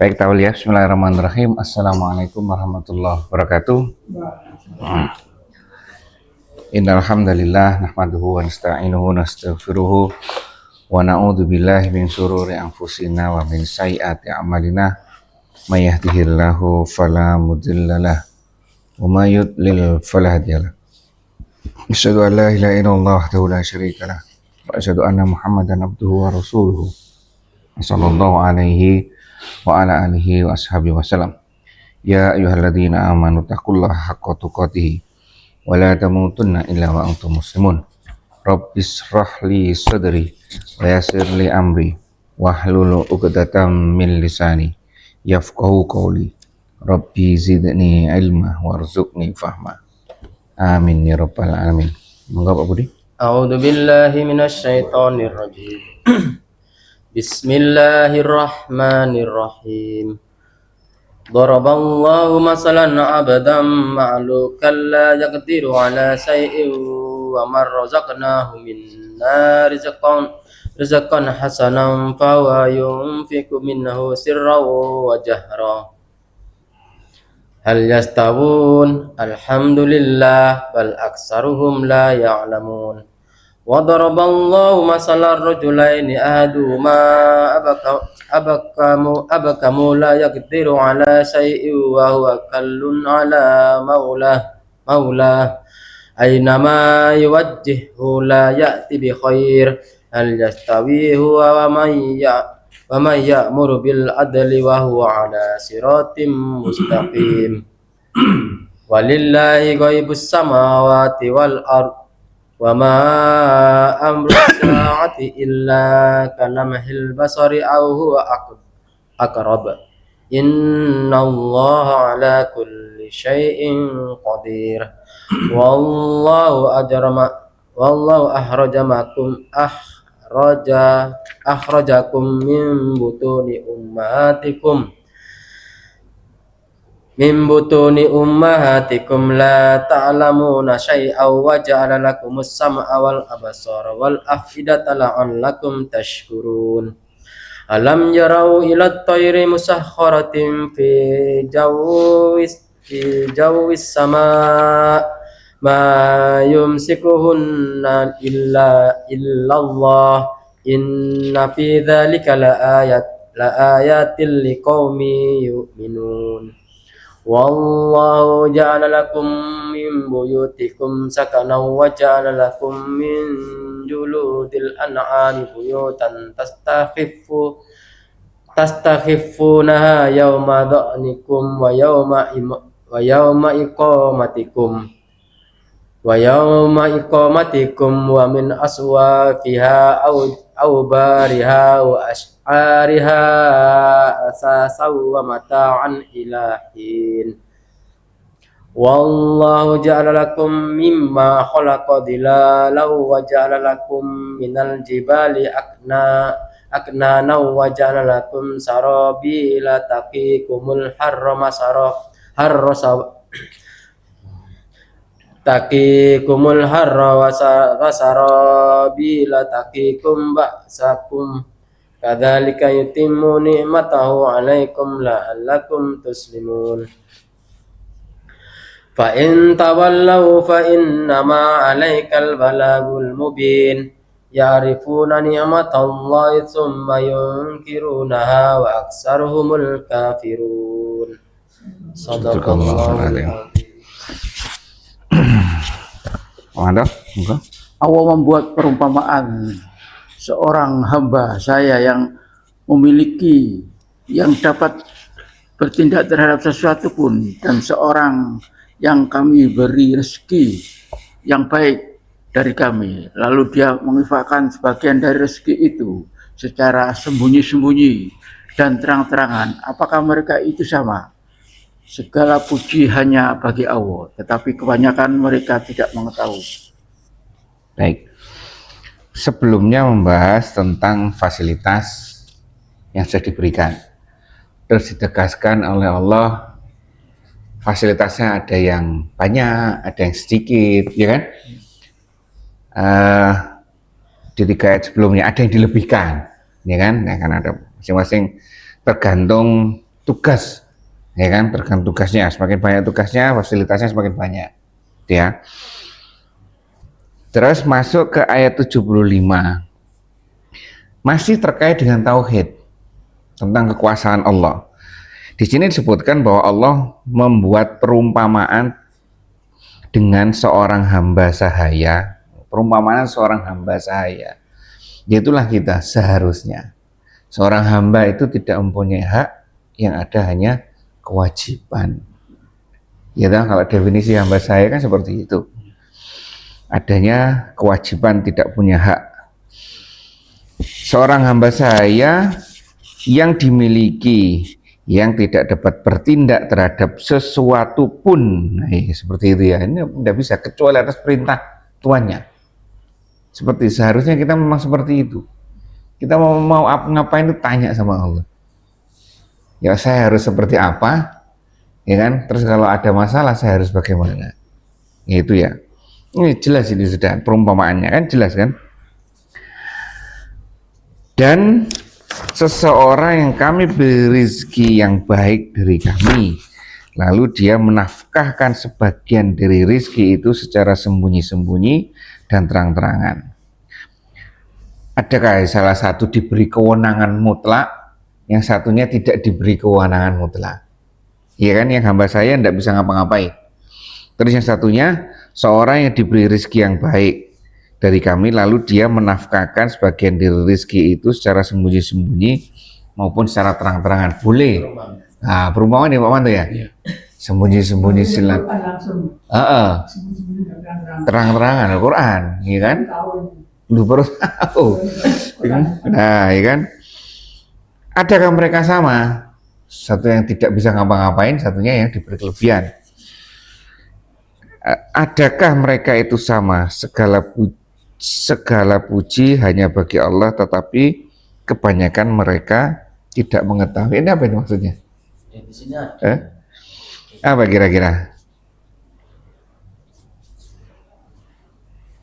Baik, Tauliah. Bismillahirrahmanirrahim. Assalamualaikum warahmatullahi wabarakatuh. Innal hamdalillah nahmaduhu wa nasta'inuhu wa nastaghfiruhu wa na'udzu billahi min syururi anfusina wa min sayyiati a'malina. May yahdihillahu fala mudhillalah wa may yudlil fala hadiyalah. Asyhadu an la ilaha illallah wahdahu la syarikalah wa asyhadu anna Muhammadan abduhu wa rasuluhu. Sallallahu alaihi wa ala alihi wa ashabihi wasallam. Ya ayyuhalladzina amanu taqullaha haqqa tuqatih wa la tamutunna illa wa antum muslimun. Rabbis shrahli sadri wa yassir li amri wahlul 'uqdatam min lisani yafqahu qawli. Rabbi zidni ilma warzuqni fahma. Amin ya rabbal alamin. Monggo Pak Budi. A'udzu billahi minasy syaithanir rajim. Bismillahirrahmanirrahim. Daraballahu masalan 'abdan ma'lukan la yaqdiru 'ala shay'in wa man razaqnahu minna rizqan hasanan fa huwa yunfiqu minhu sirran wa jahra. Hal yastawun? Alhamdulillah bal aksaruhum la ya'lamun. Wa daraballahu masalan rajulaini ahaduhuma abakamu la yaqdiru ala shay'in wa huwa kallun ala maulah aynama yuwajjihu la ya'ti bi khair. Hal yastawi huwa wa man ya'muru bil adli wa huwa ala siratim mustaqim. Walillahi ghaibus samawati wal ardh wa ma amru sa'ati illa kalamhil basari aw huwa aqrab. Innallaha ala kulli syai'in qadir. Wallahu akhrajakum min butuni ummahatikum la ta'lamuna syai'aw wa ja'ala lakumus sam'a wal absara wal af'idata la'allakum tashkurun. Alam yarau ila tayri musakhkharatin fi jawis sama' ma yumsikuhunna illallah. Inna fi dzalika laayatil liqaumin yu'minun. Wallahu ja'ala lakum min buyutikum sakanan wa ja'ala lakum min juludil an'ami buyutan tastakhifunaha yawma dha'nikum wa yawma iqamatikum wa min aswafiha aw bariha wa ash'ariha asasaw wa mata'an ilahin. Wallahu ja'ala lakum mimma khalaqa dhilalan wa ja'ala lakum minal jibali aknana wa ja'ala lakum sarabila taqikumul harra wa sarabila taqikum ba'sakum. Kadzalika yutimmu ni'matahu 'alaikum la'allakum tuslimun. Fa in tawallaw fa innama 'alaikal balagul mubin. Ya'rifuna ni'matallahi tsumma yunkirunaha wa aksaruhumul kafirun. Shadaqallahul azim. Allah membuat perumpamaan seorang hamba saya yang memiliki yang dapat bertindak terhadap sesuatu pun, dan seorang yang kami beri rezeki yang baik dari kami, lalu dia menginfakkan sebagian dari rezeki itu secara sembunyi-sembunyi dan terang-terangan. Apakah mereka itu sama? Segala puji hanya bagi Allah, tetapi kebanyakan mereka tidak mengetahui. Baik. Sebelumnya membahas tentang fasilitas yang sudah diberikan. Terus ditegaskan oleh Allah fasilitasnya ada yang banyak, ada yang sedikit, ya kan? Di 3 ayat sebelumnya ada yang dilebihkan, ya kan? Nah, kan ada masing-masing tergantung tugas, ya kan, tergantung tugasnya. Semakin banyak tugasnya, fasilitasnya semakin banyak, ya. Terus masuk ke ayat 75, masih terkait dengan tauhid tentang kekuasaan Allah. Di sini disebutkan bahwa Allah membuat perumpamaan dengan seorang hamba sahaya, perumpamaan seorang hamba sahaya. Itulah kita seharusnya. Seorang hamba itu tidak mempunyai hak, yang ada hanya kewajiban. Ya, kalau definisi hamba sahaya kan seperti itu. Adanya kewajiban, tidak punya hak. Seorang hamba sahaya yang dimiliki, yang tidak dapat bertindak terhadap sesuatu pun, seperti itu ya. Ini tidak bisa kecuali atas perintah tuannya. Seperti seharusnya kita memang seperti itu. Kita mau ngapain itu tanya sama Allah. Ya, saya harus seperti apa, ya kan? Terus kalau ada masalah saya harus bagaimana? Ya, itu ya. Ini jelas, ini sudah perumpamaannya kan jelas kan? Dan seseorang yang kami beri rezeki yang baik dari kami, lalu dia menafkahkan sebagian dari rezeki itu secara sembunyi-sembunyi dan terang-terangan. Adakah salah satu diberi kewenangan mutlak, yang satunya tidak diberi kewenangan mutlak? Iya kan, yang hamba saya tidak bisa ngapa-ngapain. Terus yang satunya, seorang yang diberi rezeki yang baik dari kami, lalu dia menafkahkan sebagian dari rezeki itu secara sembunyi-sembunyi maupun secara terang-terangan. Boleh. Nah, perumpamaan ya Pak Manto ya? Sembunyi-sembunyi silat. Terang-terangan Al-Quran, ya kan? Lu baru tahu. Nah, ya kan? Adakah mereka sama? Satu yang tidak bisa ngapa-ngapain, satunya yang diberi kelebihan. Adakah mereka itu sama? Segala puji hanya bagi Allah, tetapi kebanyakan mereka tidak mengetahui. Ini apa ini maksudnya? Ya, di sini ada. Apa kira-kira?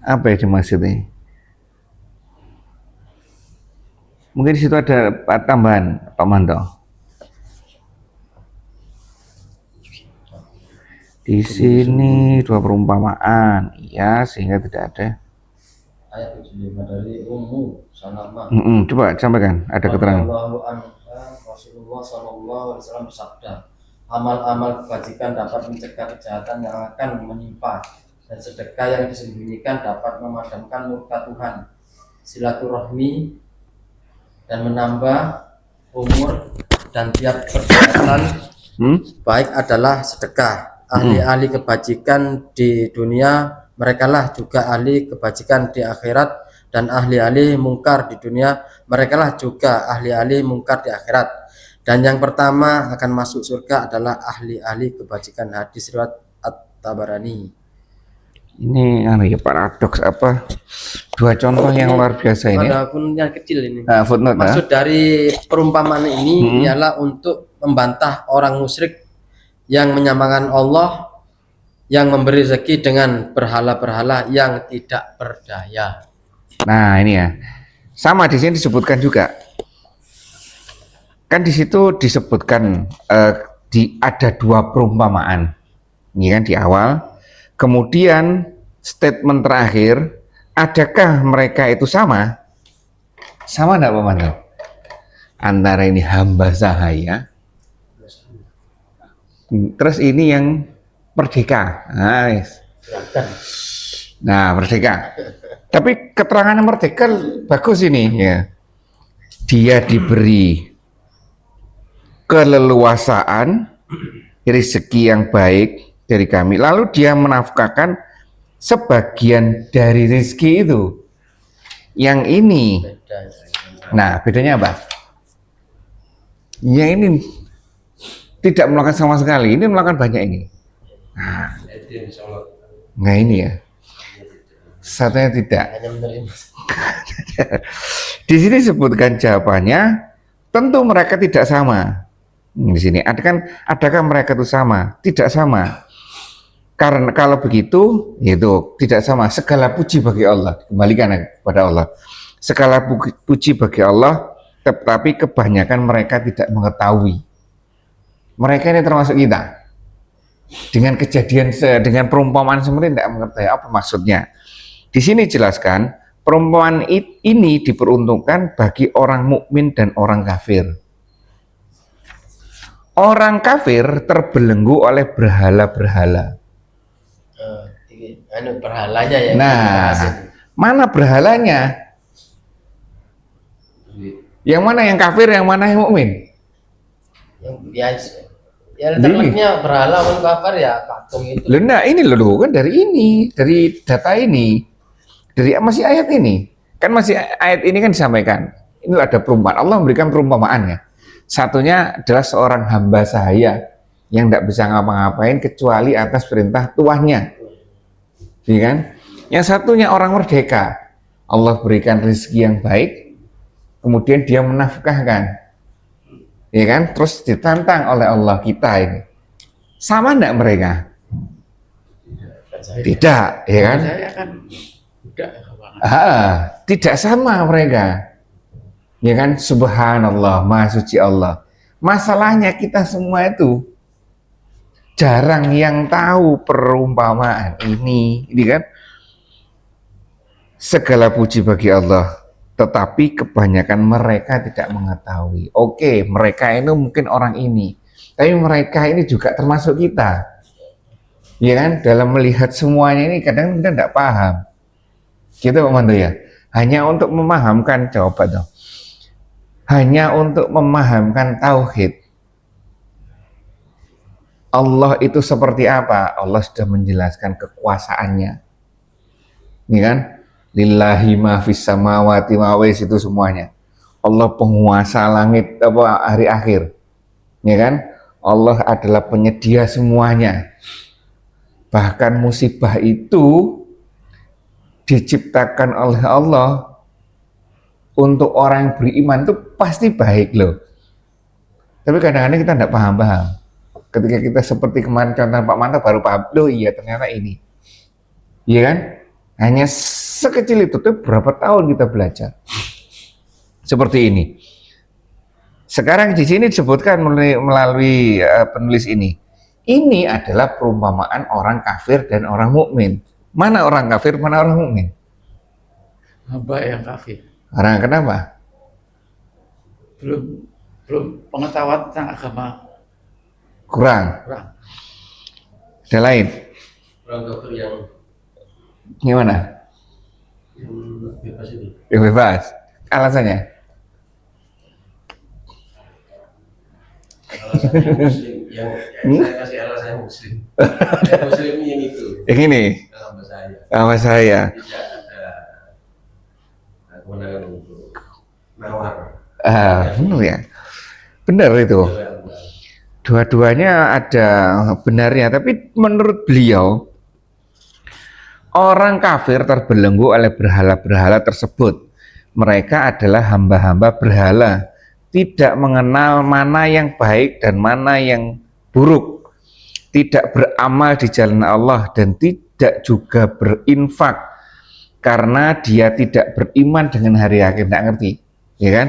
Apa yang dimaksud ini? Mungkin di situ ada tambahan, Pak Manto. Di sini dua perumpamaan, ya, sehingga tidak ada. Ayat 75 dari Ummu Salamah. Coba sampaikan, ada keterangan. Rasulullah SAW bersabda, amal-amal kebajikan dapat mencegah kejahatan yang akan menimpa, dan sedekah yang disembunyikan dapat memadamkan murka Tuhan. Silaturahmi dan menambah umur, dan tiap perbuatan baik adalah sedekah. Ahli-ahli kebajikan di dunia, merekalah juga ahli kebajikan di akhirat, dan ahli-ahli mungkar di dunia, merekalah juga ahli-ahli mungkar di akhirat. Dan yang pertama akan masuk surga adalah ahli-ahli kebajikan. Hadis riwayat At-Tabarani. Ini ya paradoks apa? Dua contoh yang luar biasa ini. Ada pun yang kecil ini. Footnote. Maksud dari perumpamaan ini ialah untuk membantah orang musyrik yang menyamakan Allah yang memberi rezeki dengan berhala-berhala yang tidak berdaya. Nah, ini ya. Sama di sini disebutkan juga. Kan di situ disebutkan ada dua perumpamaan. Ini kan di awal. Kemudian statement terakhir, adakah mereka itu sama? Sama enggak Pak Manto? Antara ini hamba sahaya, terus ini yang merdeka. Nah, merdeka. Tapi keterangannya merdeka bagus ini ya. Dia diberi keleluasaan, rezeki yang baik dari kami, lalu dia menafkahkan sebagian dari rezeki itu. Yang ini, nah bedanya apa? Yang ini tidak melakukan sama sekali, ini melakukan banyak ini. Nah ini ya, satunya tidak. Di sini disebutkan jawabannya, tentu mereka tidak sama. Di sini adakah mereka itu sama? Tidak sama. Karena kalau begitu, itu tidak sama. Segala puji bagi Allah, kembalikan kepada Allah. Segala puji bagi Allah, tetapi kebanyakan mereka tidak mengetahui. Mereka ini termasuk kita. Dengan kejadian, dengan perumpamaan seperti tidak mengerti apa maksudnya. Di sini jelaskan, perumpamaan ini diperuntukkan bagi orang mukmin dan orang kafir. Orang kafir terbelenggu oleh berhala-berhala. Berhalanya ya. Nah, mana berhalanya? Yang mana yang kafir, yang mana yang mukmin? Ya terlebihnya berhala pun kafir ya patung itu. Loh, nah ini loh kan dari data ini, dari masih ayat ini, kan masih ayat ini kan disampaikan. Ini ada perumpamaan. Allah memberikan perumpamaannya. Satunya adalah seorang hamba sahaya yang tidak bisa ngapa-ngapain kecuali atas perintah tuannya, ya kan? Yang satunya orang merdeka. Allah berikan rezeki yang baik, kemudian dia menafkahkan. Ya kan, terus ditantang oleh Allah kita ini. Sama enggak mereka? Tidak, ya kan? Saya kan tidak. Tidak sama mereka. Ya kan, subhanallah, maha suci Allah. Masalahnya kita semua itu jarang yang tahu perumpamaan ini kan? Segala puji bagi Allah. Tetapi kebanyakan mereka tidak mengetahui. Oke, mereka ini mungkin orang ini, tapi mereka ini juga termasuk kita, ya kan? Dalam melihat semuanya ini kadang kita tidak paham. Gitu Pak Manto ya. Hanya untuk memahamkan, coba dong. Hanya untuk memahamkan tauhid. Allah itu seperti apa? Allah sudah menjelaskan kekuasaannya, ya kan? Lillahi ma fis samawati ma wis, itu semuanya. Allah penguasa langit hari akhir. Ya kan? Allah adalah penyedia semuanya. Bahkan musibah itu diciptakan oleh Allah untuk orang yang beriman itu pasti baik loh. Tapi kadang-kadang kita tidak paham-paham. Ketika kita seperti kemarin contoh Pak Manto baru paham, loh iya ternyata ini. Iya kan? Hanya sekecil itu tuh berapa tahun kita belajar seperti ini. Sekarang di sini disebutkan melalui penulis ini. Ini adalah perumpamaan orang kafir dan orang mukmin. Mana orang kafir, mana orang mukmin? Hamba yang kafir. Orang kenapa? Belum pengetahuan tentang agama. Kurang. Ada lain? Orang kafir yang Gimana? bebas itu. Yang bebas. Alasannya? Alasannya muslim yang saya kasih alasannya muslim. Muslim yang itu. Yang ini? Hamba saya. Sama saya. Tidak ada kewenangan untuk nawar. Benar ya? Benar itu. Dua-duanya ada benarnya, tapi menurut beliau orang kafir terbelenggu oleh berhala-berhala tersebut. Mereka adalah hamba-hamba berhala, tidak mengenal mana yang baik dan mana yang buruk, tidak beramal di jalan Allah dan tidak juga berinfak karena dia tidak beriman dengan hari akhir, tidak ngerti, ya kan?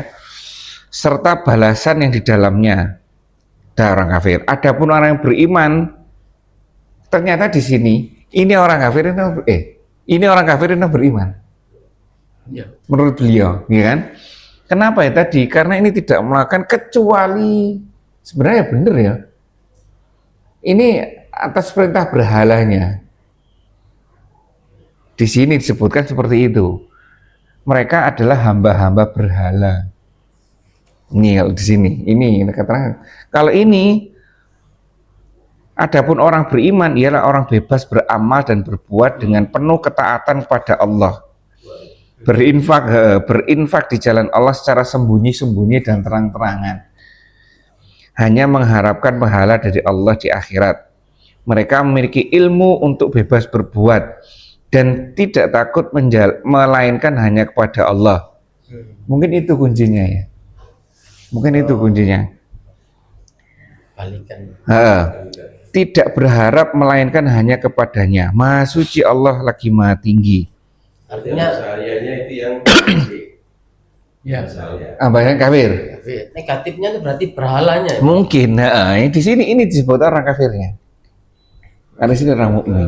Serta balasan yang di dalamnya. Ada orang kafir. Adapun orang yang beriman, ternyata di sini ini orang kafir ini orang kafir ini beriman. Ya. Menurut beliau, ya kan? Kenapa ya tadi? Karena ini tidak melakukan kecuali sebenarnya benar ya. Ini atas perintah berhalanya. Di sini disebutkan seperti itu. Mereka adalah hamba-hamba berhala. Ini kalau di sini, ini keterangan. Kalau ini, adapun orang beriman ialah orang bebas beramal dan berbuat dengan penuh ketaatan kepada Allah. Berinfak di jalan Allah secara sembunyi-sembunyi dan terang-terangan. Hanya mengharapkan pahala dari Allah di akhirat. Mereka memiliki ilmu untuk bebas berbuat dan tidak takut melainkan hanya kepada Allah. Mungkin itu kuncinya ya. Mungkin itu kuncinya. Balikan. Tidak berharap melainkan hanya kepadanya. Maha suci Allah lagi maha tinggi. Artinya sayanya itu yang Ya. Bahkan kafir. Negatifnya itu berarti berhalanya ya. Mungkin, nah, di sini ini disebut orang kafirnya. Karena di sini orang mukmin.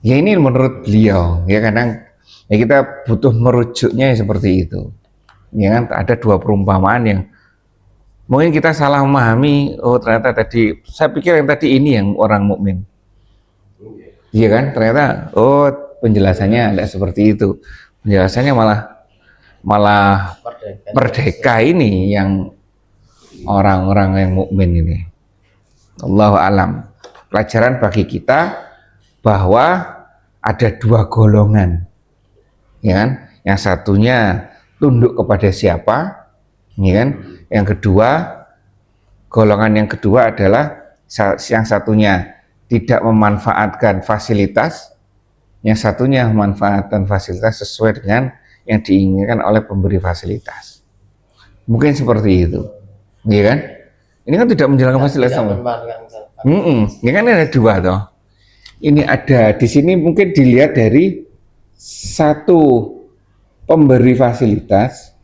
Ya ini menurut beliau, ya kadang ya kita butuh merujuknya ya seperti itu. Ya kan ada dua perumpamaan yang mungkin kita salah memahami. Oh ternyata tadi saya pikir yang tadi ini yang orang mukmin. Iya kan? Ternyata oh penjelasannya tidak seperti itu. Penjelasannya malah merdeka ini yang orang-orang yang mukmin ini. Allahu alam. Pelajaran bagi kita bahwa ada dua golongan, ya kan? Yang satunya tunduk kepada siapa, ya kan? Yang kedua, golongan yang kedua adalah yang satunya tidak memanfaatkan fasilitas, yang satunya memanfaatkan fasilitas sesuai dengan yang diinginkan oleh pemberi fasilitas. Mungkin seperti itu, ya kan? Ini kan tidak menjalankan fasilitas sama. Ya kan ada dua toh. Ini ada di sini mungkin dilihat dari satu pemberi fasilitas,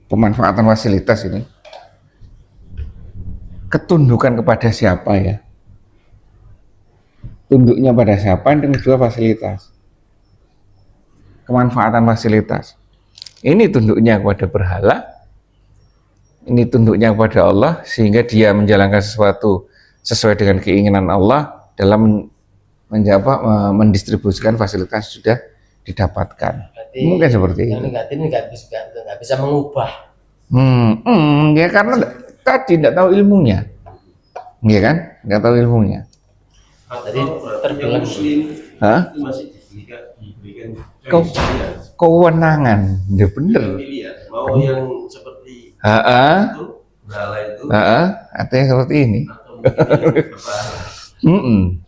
pemanfaatan fasilitas ini, ketundukan kepada siapa ya? Tunduknya pada siapa? Dan kedua fasilitas, kemanfaatan fasilitas. Ini tunduknya kepada berhala, ini tunduknya kepada Allah sehingga dia menjalankan sesuatu sesuai dengan keinginan Allah dalam mendistribusikan fasilitas sudah didapatkan. Berarti mungkin seperti yang itu. negatif ini nggak bisa mengubah. Ya karena tadi tidak tahu ilmunya, ya kan? Nggak tahu ilmunya. Jadi terbilang Hah? itu masih diberikan Kau kewenangan, ya bener. pilihan mau yang seperti itu berhala itu Artinya seperti ini. atau mungkin berhala.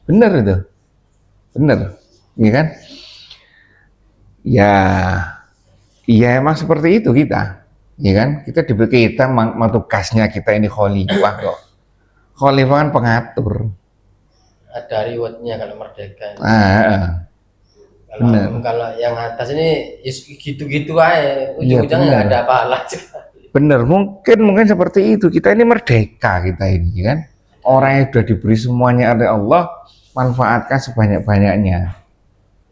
Bener itu, bener, ya kan? Ya emang seperti itu kita, ya kan? Kita diberi kita tugasnya kita ini khalifah kok. Khalifah kan pengatur. ada rewardnya kalau merdeka. Benar. Kalau yang atas ini gitu-gitu aja, Iya, ujung-ujungnya benar. nggak ada pahala. Bener, mungkin seperti itu. Kita ini merdeka kita ini, kan? Orang yang sudah diberi semuanya oleh Allah, manfaatkan sebanyak-banyaknya.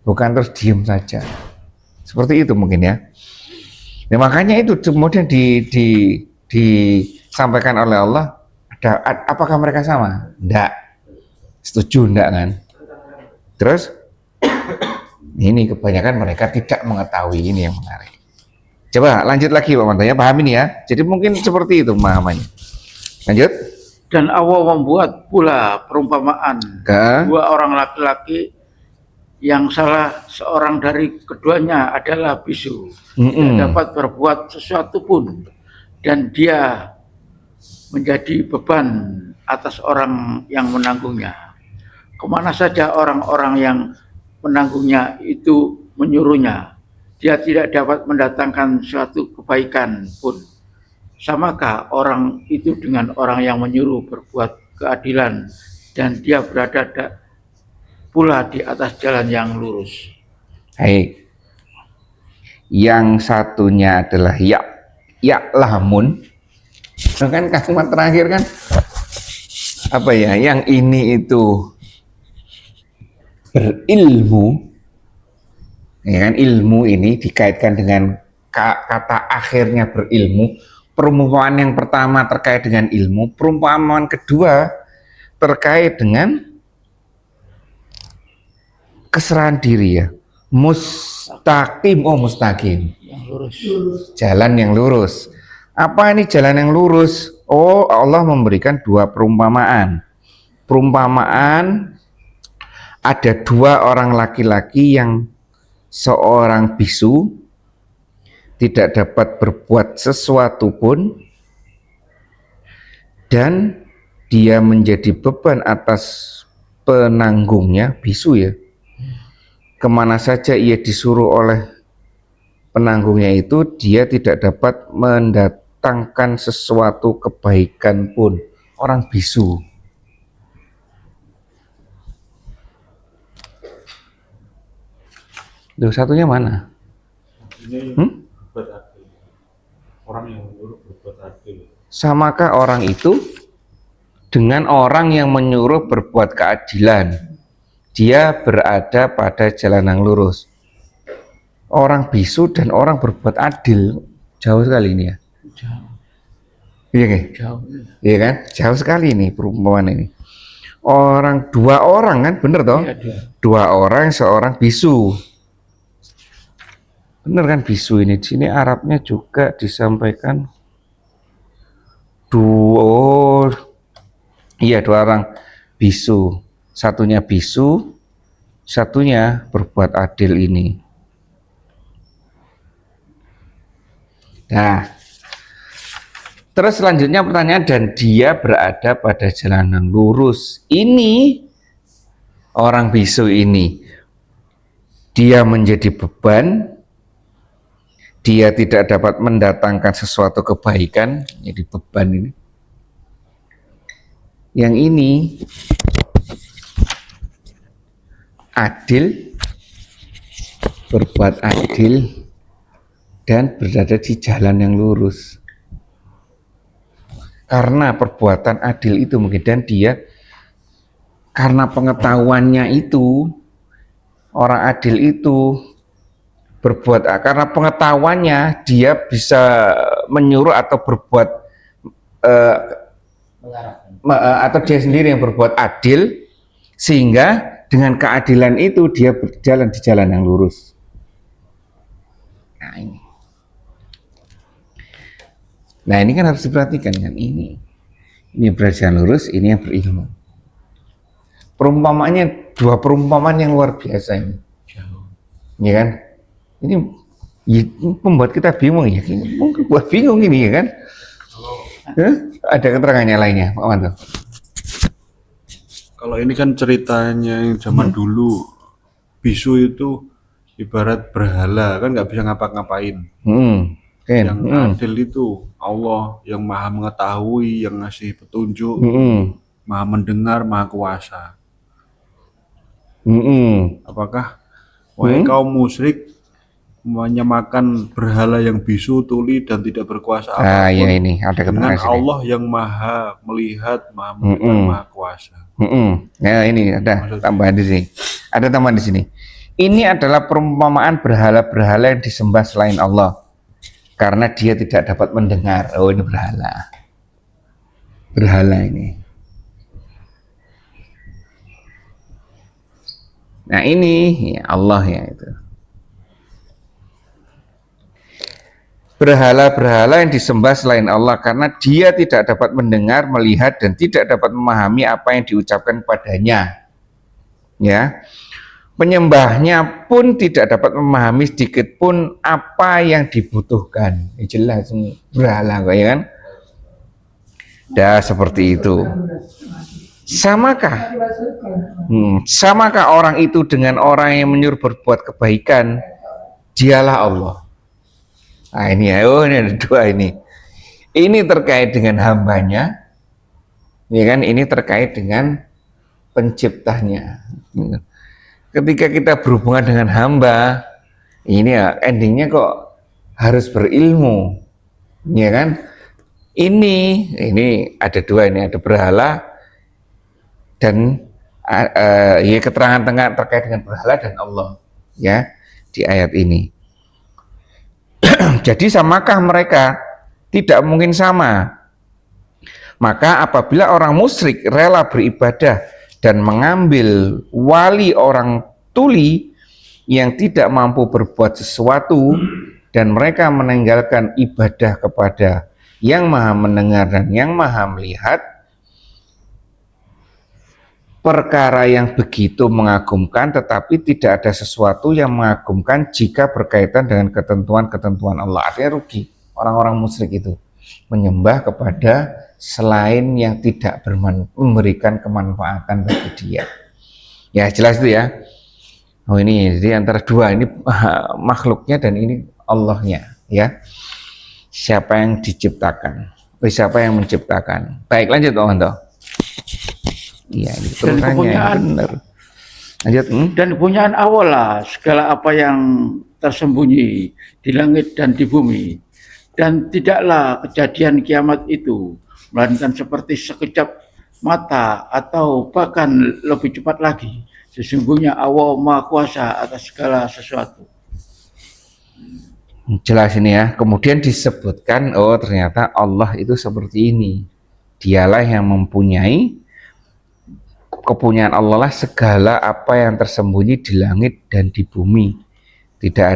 Bukan terus diem saja. Seperti itu mungkin ya. Nah, makanya itu kemudian disampaikan oleh Allah. Apakah mereka sama? Enggak. Setuju enggak kan? Terus ini kebanyakan mereka tidak mengetahui, ini yang menarik. Coba lanjut lagi Pak Manto ya, paham ini ya. Jadi mungkin seperti itu pemahamannya. Lanjut. Dan Allah membuat pula perumpamaan dua orang laki-laki yang salah seorang dari keduanya adalah bisu, tidak dapat berbuat sesuatu pun, dan dia menjadi beban atas orang yang menanggungnya. Kemana saja orang-orang yang menanggungnya itu menyuruhnya, dia tidak dapat mendatangkan suatu kebaikan pun. Samakah orang itu dengan orang yang menyuruh berbuat keadilan dan dia berada pula di atas jalan yang lurus? Baik. Yang satunya adalah lamun. Kan kalimat terakhir kan apa ya? Yang ini itu berilmu. Ya kan, ilmu ini dikaitkan dengan kata akhirnya berilmu. Perumpamaan yang pertama terkait dengan ilmu, perumpamaan kedua terkait dengan keserahan diri ya. Mustaqim, Yang lurus. jalan yang lurus. Apa ini jalan yang lurus? Oh, Allah memberikan dua perumpamaan. Perumpamaan ada dua orang laki-laki yang seorang bisu tidak dapat berbuat sesuatu pun dan dia menjadi beban atas penanggungnya, bisu ya. Kemana saja ia disuruh oleh penanggungnya itu, dia tidak dapat mendatangkan sesuatu kebaikan pun. Orang bisu. Loh, satunya mana? Ini Hmm? berbuat adil. Orang yang menyuruh berbuat adil. Samakah orang itu dengan orang yang menyuruh berbuat keadilan? Dia berada pada jalan yang lurus. Orang bisu dan orang berbuat adil jauh sekali ini ya. Jauh, Iya nggih? jauh. Iya kan? Jauh sekali ini perumpamaan ini. Dua orang kan, bener toh? Iya, dia. Dua orang, seorang bisu. Bener kan bisu ini? Di sini Arabnya juga disampaikan dua. Iya, dua orang bisu. Satunya bisu, satunya berbuat adil ini. Nah, terus selanjutnya pertanyaan, dan dia berada pada jalan yang lurus. Ini orang bisu ini, dia menjadi beban, dia tidak dapat mendatangkan sesuatu kebaikan, jadi beban ini. Yang ini adil, berbuat adil, dan berada di jalan yang lurus. Karena perbuatan adil itu mungkin, dan dia karena pengetahuannya itu, orang adil itu berbuat, karena pengetahuannya dia bisa menyuruh atau berbuat atau dia sendiri yang berbuat adil, sehingga dengan keadilan itu dia berjalan di jalan yang lurus. Nah ini. Nah ini kan harus diperhatikan kan, ini berjalan lurus, ini yang berilmu. Perumpamaannya dua perumpamaan yang luar biasa ini, ya kan? Ini membuat kita bingung ya, mungkin buat bingung ini ya kan? Ada keterangannya lainnya, Pak Manto? Kalau ini kan ceritanya yang zaman dulu, bisu itu ibarat berhala, kan nggak bisa ngapa-ngapain. Yang adil itu Allah yang maha mengetahui, yang ngasih petunjuk, maha mendengar, maha kuasa. Apakah wahai kaum musyrik menyamakan berhala yang bisu, tuli, dan tidak berkuasa apapun ya ini ada dengan keterangan Allah yang maha melihat, maha mendengar, maha kuasa? Nah ini ada tambahan di sini. Ada tambahan di sini. Ini adalah perumpamaan berhala-berhala yang disembah selain Allah, karena dia tidak dapat mendengar. Oh ini berhala ini. Nah ini ya Allah ya itu. Berhala-berhala yang disembah selain Allah karena dia tidak dapat mendengar, melihat, dan tidak dapat memahami apa yang diucapkan padanya. Ya, penyembahnya pun tidak dapat memahami sedikit pun apa yang dibutuhkan. Ya, jelas ini berhala, ya kan? Dah seperti itu. Samakah orang itu dengan orang yang menyuruh berbuat kebaikan? Dialah Allah. Nah ini ya, ini ada dua ini. Ini terkait dengan hambanya, ya kan? Ini terkait dengan penciptanya. Ketika kita berhubungan dengan hamba, ini ya endingnya kok harus berilmu, ya kan? Ini ada dua, ini ada berhala dan ya keterangan tengah terkait dengan berhala dan Allah, ya di ayat ini. Jadi samakah mereka? Tidak mungkin sama. Maka apabila orang musyrik rela beribadah dan mengambil wali orang tuli yang tidak mampu berbuat sesuatu, dan mereka meninggalkan ibadah kepada yang maha mendengar dan yang maha melihat, perkara yang begitu mengagumkan, tetapi tidak ada sesuatu yang mengagumkan jika berkaitan dengan ketentuan-ketentuan Allah. Artinya rugi orang-orang musyrik itu menyembah kepada selain yang tidak memberikan kemanfaatan bagi dia. Ya jelas itu ya. Oh ini jadi antara dua ini makhluknya dan ini Allahnya, ya. Siapa yang diciptakan? Siapa yang menciptakan? Baik, lanjut Pak Manto. Iya, ini Dan pertanyaannya benar. Lanjut. Dan kepunyaan Allah lah segala apa yang tersembunyi di langit dan di bumi. Dan tidaklah kejadian kiamat itu melainkan seperti sekejap mata atau bahkan lebih cepat lagi. Sesungguhnya Allah Maha Kuasa atas segala sesuatu. Jelas ini ya. Kemudian disebutkan, oh ternyata Allah itu seperti ini. Dialah yang mempunyai, kepunyaan Allah lah segala apa yang tersembunyi di langit dan di bumi. Tidak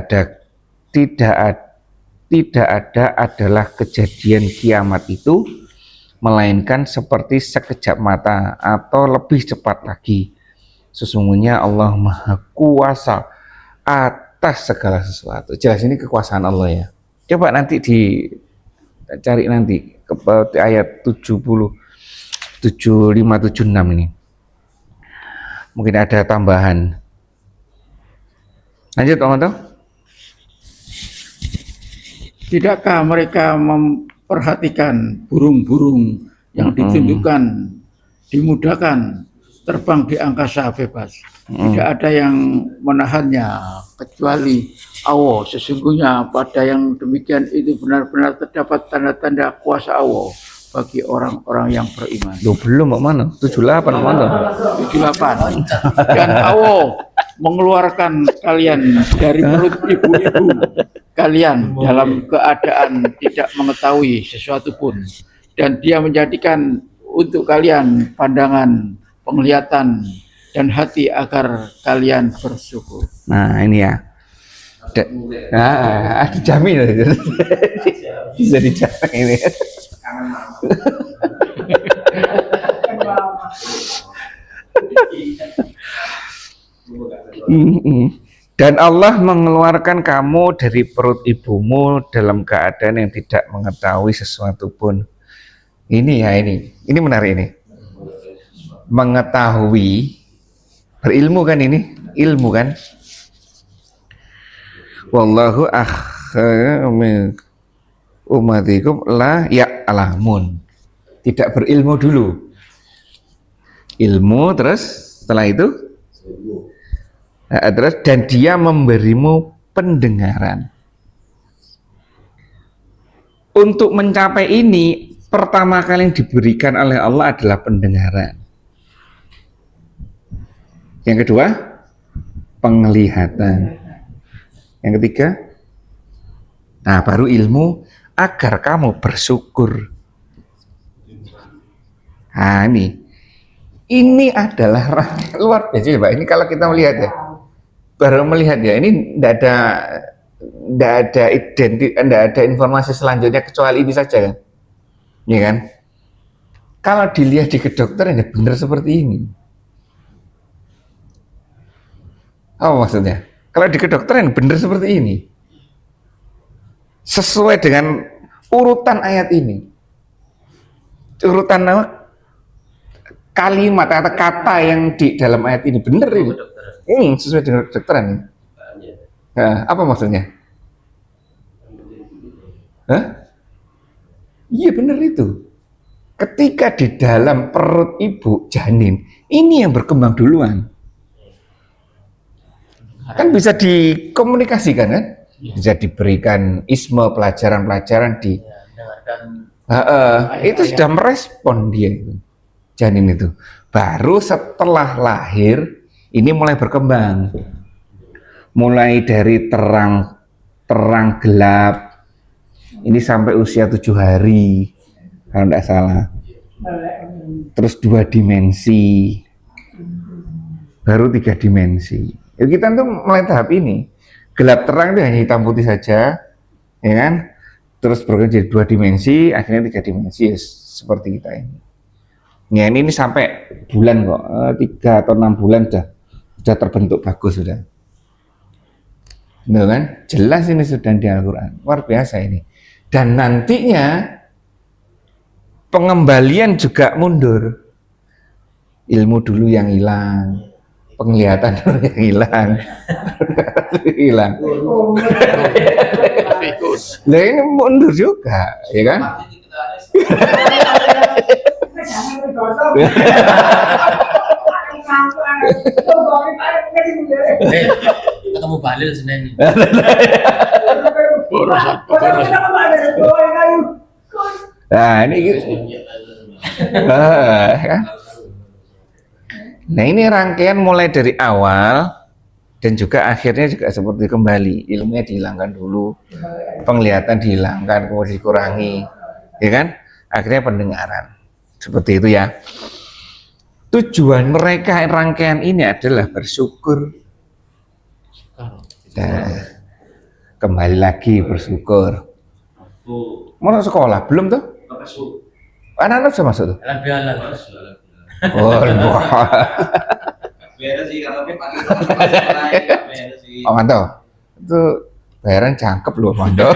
ada adalah kejadian kiamat itu melainkan seperti sekejap mata atau lebih cepat lagi. Sesungguhnya Allah Maha Kuasa atas segala sesuatu. Jelas ini kekuasaan Allah ya. Coba nanti dicari nanti ke ayat 70, 75, 76 ini. Mungkin ada tambahan. Lanjut, Om Anto. Tidakkah mereka memperhatikan burung-burung yang ditunjukkan, dimudahkan terbang di angkasa bebas? Tidak ada yang menahannya kecuali Allah. Sesungguhnya pada yang demikian itu benar-benar terdapat tanda-tanda kuasa Allah bagi orang-orang yang beriman. Loh, belum Mbak Mano, 78 Mbak Mano. 78. Dan Allah mengeluarkan kalian dari perut ibu-ibu kalian dalam keadaan tidak mengetahui sesuatu pun, dan Dia menjadikan untuk kalian pandangan, penglihatan, dan hati agar kalian bersyukur. Nah ini ya. Dijamin bisa dijamin ini. Dan Allah mengeluarkan kamu dari perut ibumu dalam keadaan yang tidak mengetahui sesuatu pun. Ini ya, ini menarik ini. Mengetahui, berilmu kan ini, ilmu kan. Wallahu akhir umatikum la ya'lamun. Tidak berilmu dulu. Ilmu terus setelah itu terus dan Dia memberimu pendengaran. Untuk mencapai ini pertama kali yang diberikan oleh Allah adalah pendengaran. Yang kedua, penglihatan. Yang ketiga, baru ilmu agar kamu bersyukur. Nah, ini adalah luar biasa Pak. Ini kalau kita melihat ya, baru melihat ya, ini tidak ada informasi selanjutnya kecuali ini saja kan, ya kan? Kalau dilihat di kedokteran ya benar seperti ini. Apa maksudnya? Kalau di kedokteran benar seperti ini, sesuai dengan urutan ayat ini, urutan kalimat atau kata yang di dalam ayat ini benar ini. Sesuai dengan kedokteran ini. Apa maksudnya? Iya benar itu. Ketika di dalam perut ibu janin, ini yang berkembang duluan. Kan bisa dikomunikasikan kan? Bisa diberikan isme, pelajaran-pelajaran di itu sudah merespon dia itu, janin itu. Baru setelah lahir ini mulai berkembang, mulai dari terang gelap ini sampai usia 7 hari kalau tidak salah, terus 2 dimensi, baru 3 dimensi. Kita tuh mulai tahap ini, gelap terang itu hanya hitam putih saja, ya kan? Terus berubah jadi 2 dimensi, akhirnya 3 dimensi, ya, seperti kita ini. Ya ini sampai bulan kok, 3 atau 6 bulan sudah terbentuk bagus sudah. Benar kan? Jelas ini sudah di Al-Quran, luar biasa ini. Dan nantinya pengembalian juga mundur. Ilmu dulu yang hilang, penglihatan yang hilang. Nah ini mundur juga, ya kan? Ketemu Balil Senin. Nah ini kan? Nah ini rangkaian mulai dari awal dan juga akhirnya juga seperti kembali, ilmunya dihilangkan dulu, penglihatan dihilangkan, kemudian dikurangi, ya kan? Akhirnya pendengaran, seperti itu ya. Tujuan mereka rangkaian ini adalah bersyukur. Nah, kembali lagi bersyukur. Mau sekolah belum tuh? Anak-anak sudah masuk tuh? Halal. Oh, Beda sih kalau beda sih. oh mantap. Itu bayaran cangkep loh mantap.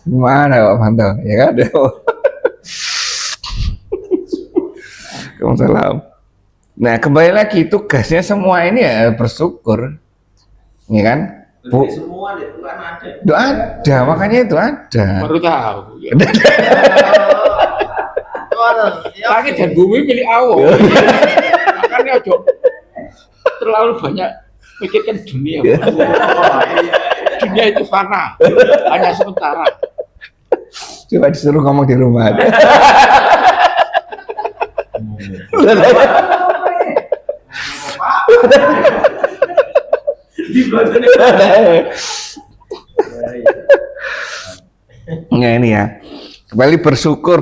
Gimana Pak Manto? Ya kan? Waalaikumsalam. Nah kembali lagi tugasnya semua ini ya bersyukur, ya kan? Bu, Semua itu kan ada. itu ada, makanya itu ada. Baru tahu. Ya. Ya, Langit dan bumi milik Allah. Makanya aja terlalu banyak pikirkan dunia. Dunia itu fana, hanya sementara. Coba disuruh ngomong di rumah. Nah ini ya, kembali bersyukur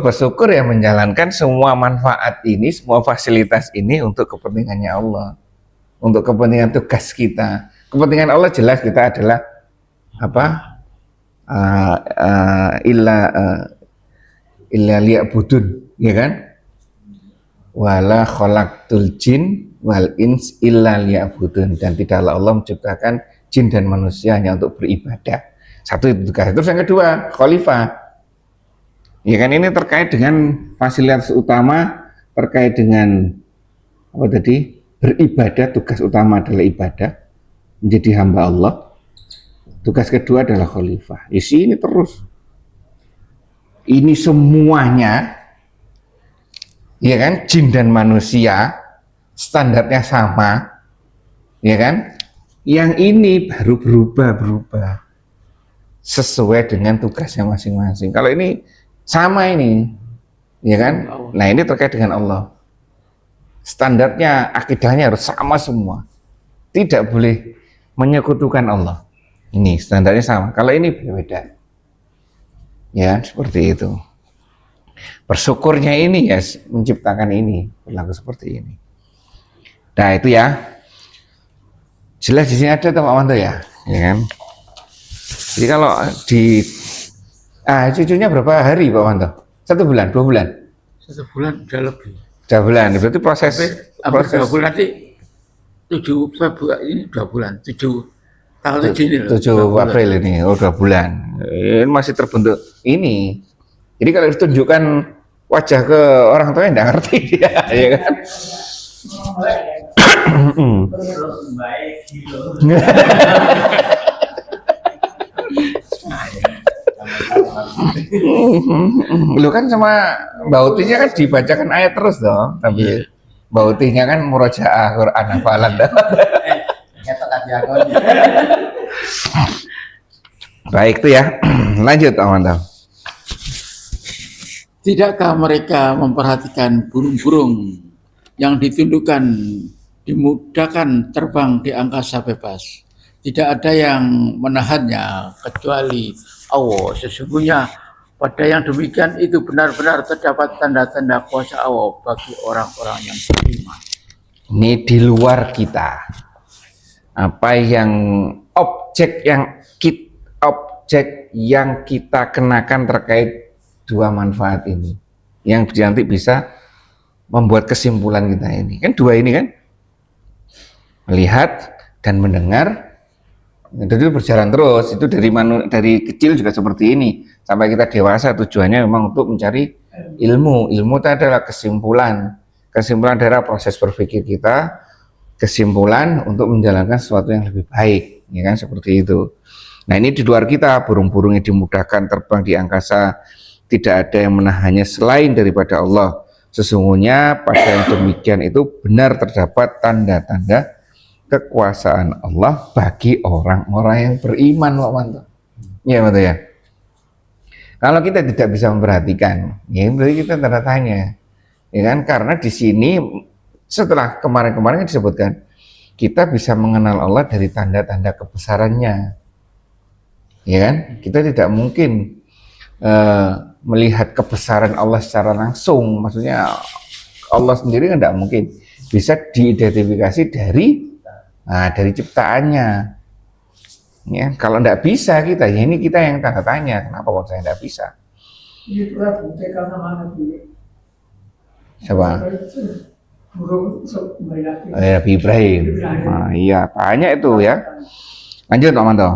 ya menjalankan semua manfaat ini, semua fasilitas ini untuk kepentingannya Allah, untuk kepentingan tugas kita. Kepentingan Allah jelas kita adalah apa? Illa liya'budun, ya kan? Wala khalaqtul jin wal ins illa liya'budun, dan tidaklah Allah menciptakan jin dan manusia hanya untuk beribadah. Satu itu tugas. Terus yang kedua, khalifah. Ya kan, ini terkait dengan fasilitas utama, terkait dengan apa tadi? Beribadah. Tugas utama adalah ibadah, menjadi hamba Allah. Tugas kedua adalah khalifah. Isi ini terus. Ini semuanya, ya kan, jin dan manusia standarnya sama, ya kan? Yang ini baru berubah sesuai dengan tugasnya masing-masing. Kalau ini sama ini, ya kan? Nah ini terkait dengan Allah. Standarnya, akidahnya harus sama semua. Tidak boleh menyekutukan Allah. Ini standarnya sama. Kalau ini berbeda. Ya, seperti itu. Bersyukurnya ini ya menciptakan ini, berlaku seperti ini. Nah itu ya. Jelas di sini ada Pak Manto ya, ya kan? Jadi kalau di cucunya berapa hari Pak Manto? 1 bulan, 2 bulan? 1 bulan udah lebih. 2 bulan, berarti proses. Hampir 2 bulan nanti 7 Februari ini 2 bulan, 7 tanggal 7 ini loh. 7 April ini, oh 2 bulan. Ini masih terbentuk ini. Jadi kalau ditunjukkan wajah ke orang tuanya nggak ngerti dia, ya kan? Lu kan sama Mbak Utinya kan dibacakan ayat terus dong, tapi Mbak Utinya kan murojaah Quran hafalan dah. Baik itu ya. Lanjut Amanda. Tidakkah mereka memperhatikan burung-burung yang ditundukkan, dimudahkan terbang di angkasa bebas? Tidak ada yang menahannya kecuali Allah. Sesungguhnya pada yang demikian itu benar-benar terdapat tanda-tanda kuasa Allah bagi orang-orang yang beriman. Ini di luar kita. Apa yang objek yang kita kenakan terkait dua manfaat ini, yang nanti bisa membuat kesimpulan kita ini. Kan dua ini kan, melihat dan mendengar. Jadi berjalan terus, itu dari kecil juga seperti ini sampai kita dewasa. Tujuannya memang untuk mencari ilmu. Ilmu itu adalah kesimpulan dari proses berpikir kita, kesimpulan untuk menjalankan sesuatu yang lebih baik, ya kan, seperti itu. Nah ini di luar kita, burung-burung yang dimudahkan terbang di angkasa, tidak ada yang menahannya selain daripada Allah. Sesungguhnya pada yang demikian itu benar terdapat tanda-tanda kekuasaan Allah bagi orang-orang yang beriman, Pak Manto. Ya betul ya. Kalau kita tidak bisa memperhatikan, ya berarti kita tanda tanya, ya kan? Karena di sini setelah kemarin-kemarin disebutkan, kita bisa mengenal Allah dari tanda-tanda kebesarannya, ya kan? Kita tidak mungkin melihat kebesaran Allah secara langsung, maksudnya Allah sendiri kan tidak mungkin bisa diidentifikasi dari ciptaannya. Ya, kalau tidak bisa kita, ya ini kita yang tanda tanya, kenapa kok saya tidak bisa? Itulah bukti karena mana dulu. Siapa? Guru Sumayati. Nabi Ibrahim. Nah, iya, banyak itu ya. Lanjut Pak Manto.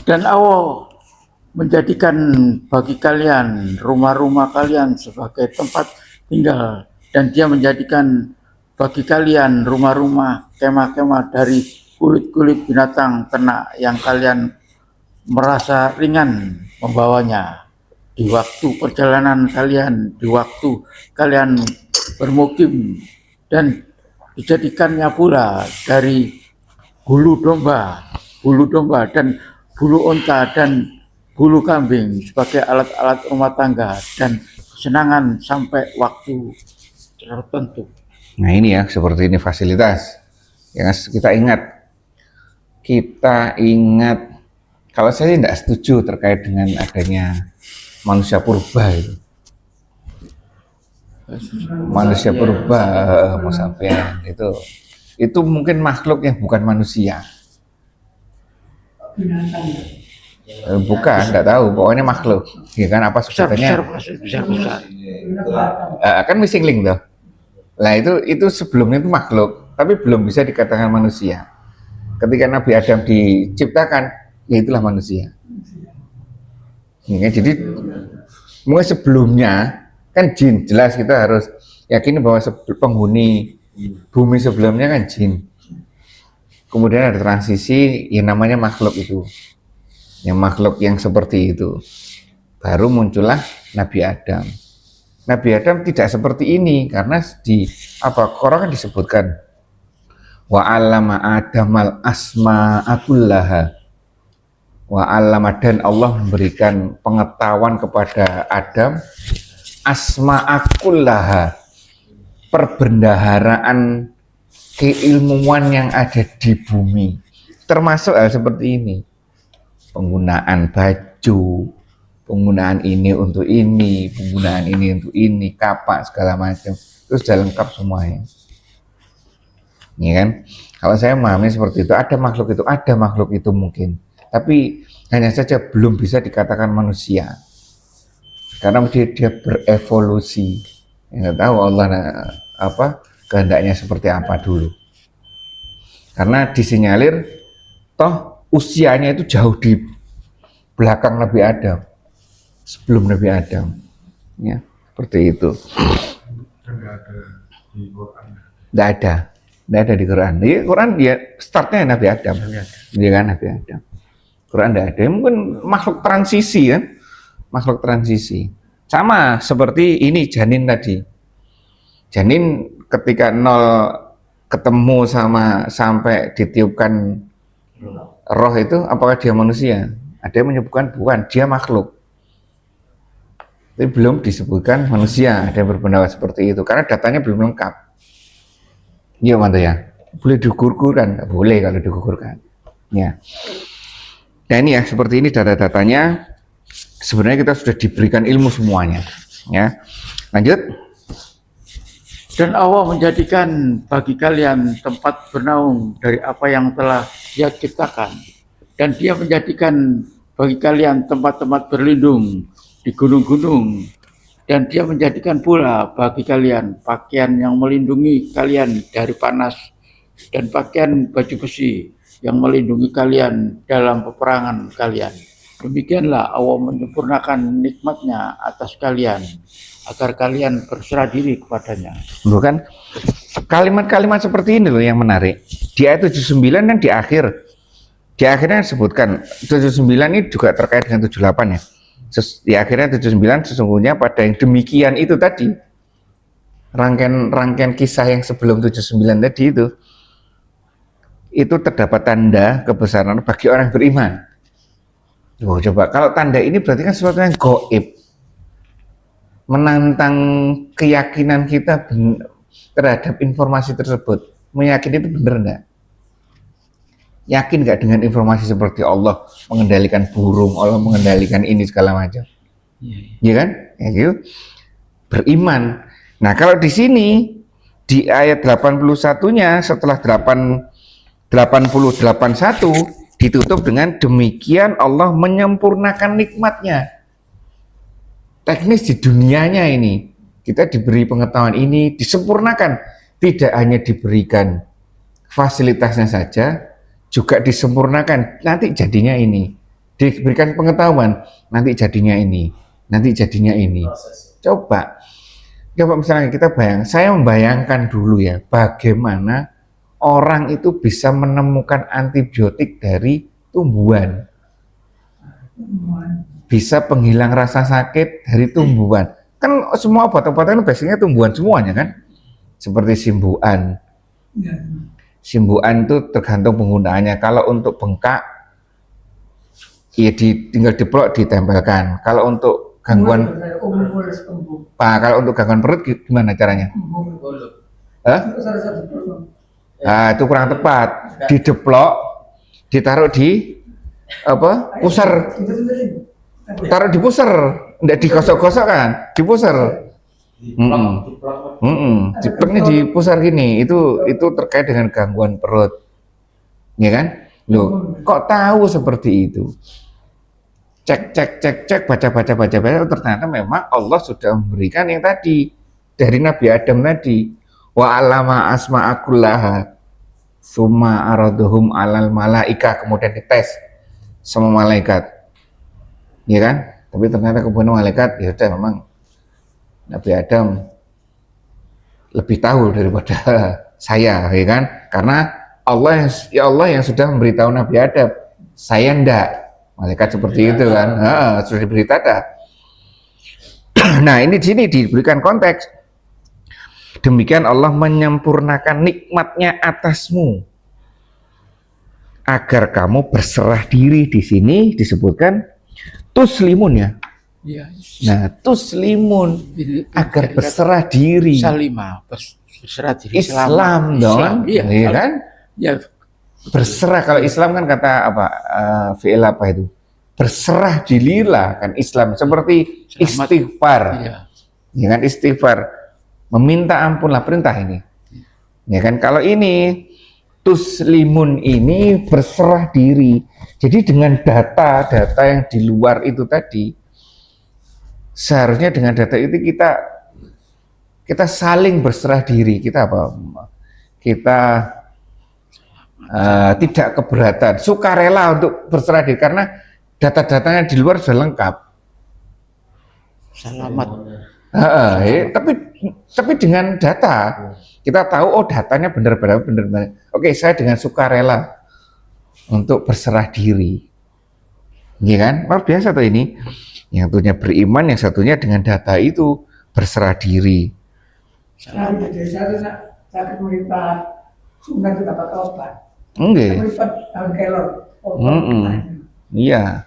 Dan Allah menjadikan bagi kalian rumah-rumah kalian sebagai tempat tinggal, dan Dia menjadikan bagi kalian rumah-rumah kemah-kemah dari kulit-kulit binatang ternak yang kalian merasa ringan membawanya di waktu perjalanan kalian, di waktu kalian bermukim, dan dijadikannya pula dari bulu domba dan bulu unta dan bulu kambing sebagai alat-alat rumah tangga dan kesenangan sampai waktu tertentu. Nah ini ya, seperti ini fasilitas. Ya, kita ingat, kalau saya tidak setuju terkait dengan adanya manusia purba itu. Manusia purba, Mosapian itu mungkin makhluk yang bukan manusia. Binatang. Bukan, tidak tahu, pokoknya makhluk. Ya kan, apa sebutannya? Besar. Kan missing link tuh. Nah itu sebelumnya itu makhluk, tapi belum bisa dikatakan manusia. Ketika Nabi Adam diciptakan, ya itulah manusia. Ya, jadi mungkin sebelumnya kan jin, jelas kita harus yakini bahwa penghuni bumi sebelumnya kan jin. Kemudian ada transisi yang namanya makhluk itu, yang makhluk yang seperti itu. Baru muncullah Nabi Adam. Nabi Adam tidak seperti ini karena di Quran kan disebutkan wa 'allama Adamal asma'a kullaha. Wa 'allama, dan Allah memberikan pengetahuan kepada Adam asma'a kullaha, perbendaharaan keilmuan yang ada di bumi, termasuk hal seperti ini, penggunaan baju, penggunaan ini untuk ini, penggunaan ini untuk ini, kapak segala macam, itu sudah lengkap semuanya. Ya kan? Kalau saya memahami seperti itu, ada makhluk itu mungkin, tapi hanya saja belum bisa dikatakan manusia, karena dia berevolusi. Nggak tahu Allah kehendaknya seperti apa dulu, karena disinyalir toh usianya itu jauh di belakang Nabi Adam, sebelum Nabi Adam, ya seperti itu. Tidak ada di Quran. Di Quran dia startnya Nabi Adam, dia kan Nabi Adam. Quran tidak ada. Mungkin makhluk transisi kan, makhluk transisi. Sama seperti ini janin tadi. Janin ketika nol ketemu sama sampai ditiupkan roh itu, apakah dia manusia? Ada yang menyebutkan bukan, dia makhluk. Tapi belum disebutkan manusia. Ada yang berpendapat seperti itu karena datanya belum lengkap. Iya Manto ya, boleh digugurkan? Nggak boleh kalau digugurkan. Ya. Nah ini ya, seperti ini data-datanya. Sebenarnya kita sudah diberikan ilmu semuanya. Ya, lanjut. Dan Allah menjadikan bagi kalian tempat bernaung dari apa yang telah Dia ciptakan. Dan Dia menjadikan bagi kalian tempat-tempat berlindung di gunung-gunung. Dan Dia menjadikan pula bagi kalian pakaian yang melindungi kalian dari panas, dan pakaian baju besi yang melindungi kalian dalam peperangan kalian. Demikianlah Allah menyempurnakan nikmat-Nya atas kalian, agar kalian berserah diri kepadanya. Bukan kalimat-kalimat seperti ini loh yang menarik. Di ayat 79 dan di akhirnya disebutkan 79 ini juga terkait dengan 78 ya. Di akhirnya 79 sesungguhnya pada yang demikian itu tadi, rangkaian kisah yang sebelum 79 tadi itu terdapat tanda kebesaran bagi orang beriman. Oh, coba kalau tanda ini berarti kan sesuatu yang gaib, menantang keyakinan kita terhadap informasi tersebut. Meyakini itu benar enggak? Yakin nggak dengan informasi seperti Allah mengendalikan burung, Allah mengendalikan ini segala macam? Iya kan? Ya gitu. Beriman. Nah, kalau di sini di ayat 81-nya setelah 8081 ditutup dengan demikian Allah menyempurnakan nikmatnya. Teknis di dunianya ini kita diberi pengetahuan ini disempurnakan, tidak hanya diberikan fasilitasnya saja, juga disempurnakan. Nanti jadinya ini, diberikan pengetahuan, nanti jadinya ini, nanti jadinya ini. Coba misalnya kita saya membayangkan dulu ya, bagaimana orang itu bisa menemukan antibiotik dari tumbuhan, bisa penghilang rasa sakit dari tumbuhan. Kan semua obat-obatan biasanya tumbuhan semuanya kan, seperti simbuan. Simbuan itu tergantung penggunaannya. Kalau untuk bengkak, ya tinggal diplok ditempelkan. Kalau untuk gangguan, kalau untuk gangguan perut gimana caranya? Nah, itu kurang tepat. Dideplok, ditaruh di pusar, taruh di pusar, tidak digosok-gosok kan, di pusar. Diploknya di pusar gini, itu terkait dengan gangguan perut, ya kan? Loh, kok tahu seperti itu? Cek, baca, ternyata memang Allah sudah memberikan yang tadi dari Nabi Adam tadi. Wa alama asma'akullaha summa araduhum alal malaika, kemudian dites sama malaikat, ya kan? Tapi ternyata kemudian malaikat ya udah memang Nabi Adam lebih tahu daripada saya, ya kan? Karena Allah yang sudah memberitahu Nabi Adam, saya ndak. Malaikat seperti itu kan, sudah diberi tanda. Nah, ini di sini diberikan konteks. Demikian Allah menyempurnakan nikmatnya atasmu agar kamu berserah diri. Di sini disebutkan tuslimun ya. Nah, tuslimun agar berserah diri. Salimah, berserah diri. Islam dong, iya kan? Ya. Berserah, kalau Islam kan kata apa? Fi'il apa itu? Berserah dirilah kan Islam, seperti istighfar. Ya kan, istighfar. Meminta ampun lah, perintah ini. Ya kan, kalau ini tuslimun ini berserah diri. Jadi dengan data yang di luar itu tadi, seharusnya dengan data itu kita saling berserah diri. Kita apa? Kita tidak keberatan, sukarela untuk berserah diri karena data-datanya di luar sudah lengkap. Selamat. Tapi dengan data kita tahu, oh datanya benar. Oke, saya dengan sukarela untuk berserah diri, ya kan? Luar biasa tuh ini. Yang satunya beriman, yang satunya dengan data itu berserah diri. Saya di desa itu sakit melipat, sungai itu dapat obat. Enggak. Melipat daun kelor. Iya.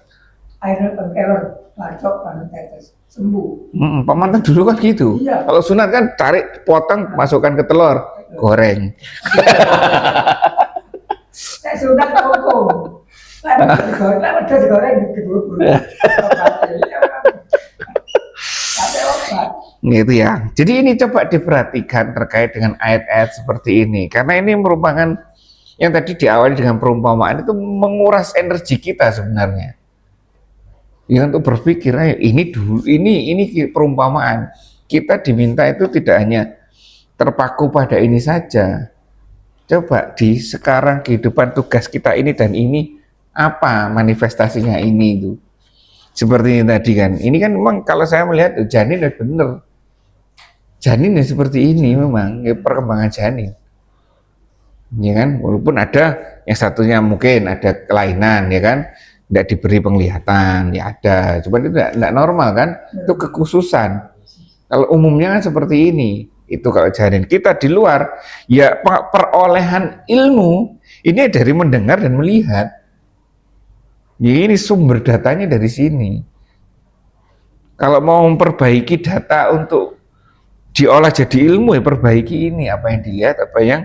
Airnya daun kelor, bacok, tetes, sembuh. Pak mantan dulu kan gitu. Iya. Kalau sunat kan tarik, potong, masukkan ke telur, goreng. Saya sunat koko. Udah digoreng diburu-buru. Gitu ya. Jadi ini coba diperhatikan terkait dengan ayat-ayat seperti ini, karena ini merupakan yang tadi diawali dengan perumpamaan itu menguras energi kita sebenarnya. Ya, untuk berpikir, ini dulu, ini perumpamaan. Kita diminta itu tidak hanya terpaku pada ini saja. Coba di sekarang kehidupan tugas kita ini dan ini apa manifestasinya ini itu. Seperti ini tadi kan. Ini kan memang kalau saya melihat janin ya benar. Janin ya seperti ini memang ya, perkembangan janin. Ya kan, walaupun ada yang satunya mungkin ada kelainan ya kan. tidak diberi penglihatan, ya ada. Cuma itu tidak normal kan? Itu kekhususan. Kalau umumnya kan seperti ini. Itu kalau jarin kita di luar, ya perolehan ilmu ini dari mendengar dan melihat. Ya, ini sumber datanya dari sini. Kalau mau memperbaiki data untuk diolah jadi ilmu, ya perbaiki ini. Apa yang dilihat, apa yang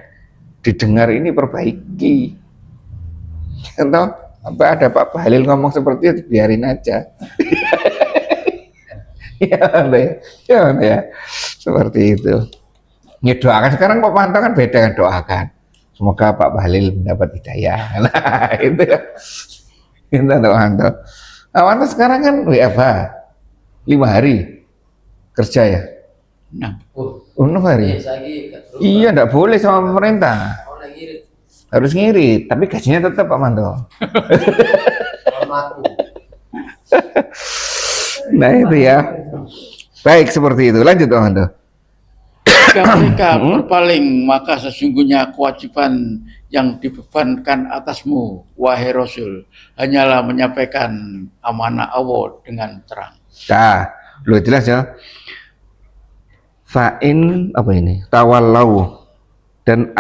didengar ini perbaiki. Atau apa ada Pak Bahlil ngomong seperti itu, biarin aja. Ya, seperti itu. Ya doakan, sekarang Pak Manto kan beda kan, doakan. Semoga Pak Bahlil mendapat hidayah. Nah, itu kita doakan. Pak Manto sekarang kan WFH 5 hari kerja ya. 6 hari. Iya, enggak boleh sama pemerintah. Harus ngirit, tapi gajinya tetap Pak Manto. Nah itu ya. Baik, seperti itu. Lanjut Pak Manto. Jika mereka berpaling, maka sesungguhnya kewajiban yang dibebankan atasmu, wahai Rasul, hanyalah menyampaikan amanah Allah dengan terang. Nah, lu jelas ya. Fa'in apa ini? Tawallau. Dan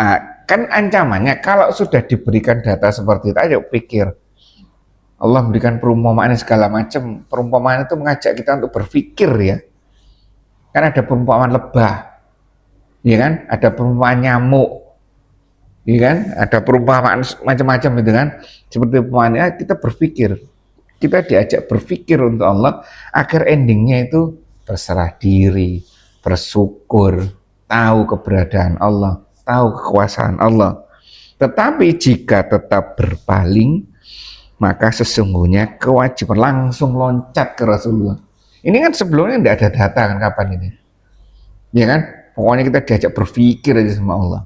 kan ancamannya kalau sudah diberikan data seperti itu, ayo pikir. Allah memberikan perumpamaan segala macam. Perumpamaan itu mengajak kita untuk berpikir ya. Kan ada perumpamaan lebah. Ya kan? Ada perumpamaan nyamuk. Ya kan? Ada perumpamaan macam-macam itu kan. Seperti perumpamaannya kita berpikir. Kita diajak berpikir untuk Allah agar endingnya itu berserah diri, bersyukur, tahu keberadaan Allah, tahu kekuasaan Allah. Tetapi jika tetap berpaling, maka sesungguhnya kewajiban langsung loncat ke Rasulullah. Ini kan sebelumnya tidak ada data kan kapan ini. Ya kan? Pokoknya kita diajak berpikir aja sama Allah.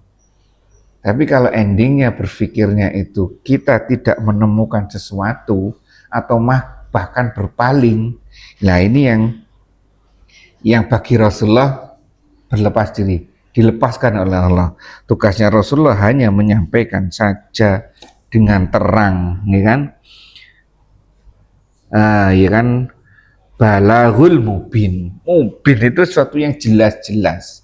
Tapi kalau endingnya berpikirnya itu kita tidak menemukan sesuatu atau bahkan berpaling, nah ini yang bagi Rasulullah berlepas diri, dilepaskan oleh Allah. Tugasnya Rasulullah hanya menyampaikan saja dengan terang, ya kan? Ya kan? Balaghul mubin. Mubin itu sesuatu yang jelas-jelas.